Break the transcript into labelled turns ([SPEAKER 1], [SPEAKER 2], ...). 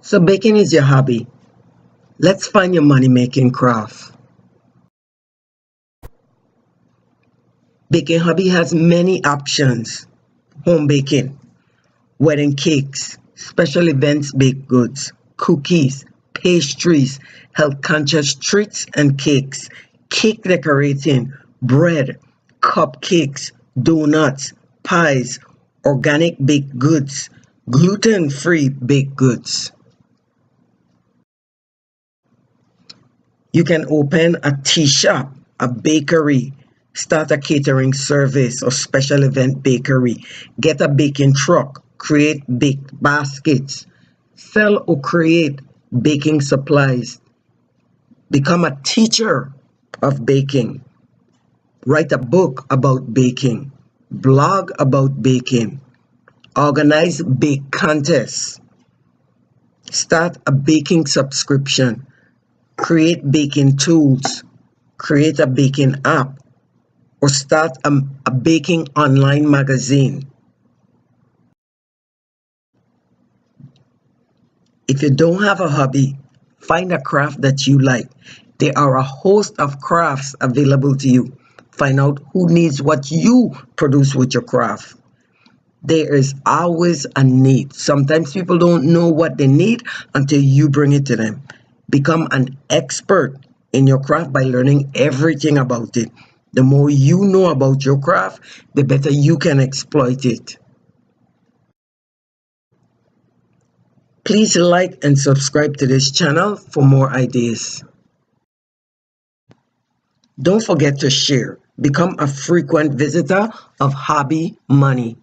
[SPEAKER 1] So baking is your hobby. Let's find your money-making craft. Baking hobby has many options. Home baking, wedding cakes, special events baked goods, cookies, pastries, health-conscious treats and cakes, cake decorating, bread, cupcakes, donuts, pies, organic baked goods, gluten-free baked goods. You can open a tea shop, a bakery, start a catering service or special event bakery, get a baking truck, create baked baskets, sell or create baking supplies, become a teacher of baking, write a book about baking, blog about baking, organize bake contests, start a baking subscription, create baking tools, create a baking app, or start a baking online magazine. If you don't have a hobby, find a craft that you like. There are a host of crafts available to you. Find out who needs what you produce with your craft. There is always a need. Sometimes people don't know what they need until you bring it to them. Become an expert in your craft by learning everything about it. The more you know about your craft, the better you can exploit it. Please like and subscribe to this channel for more ideas. Don't forget to share. Become a frequent visitor of Hobby Money.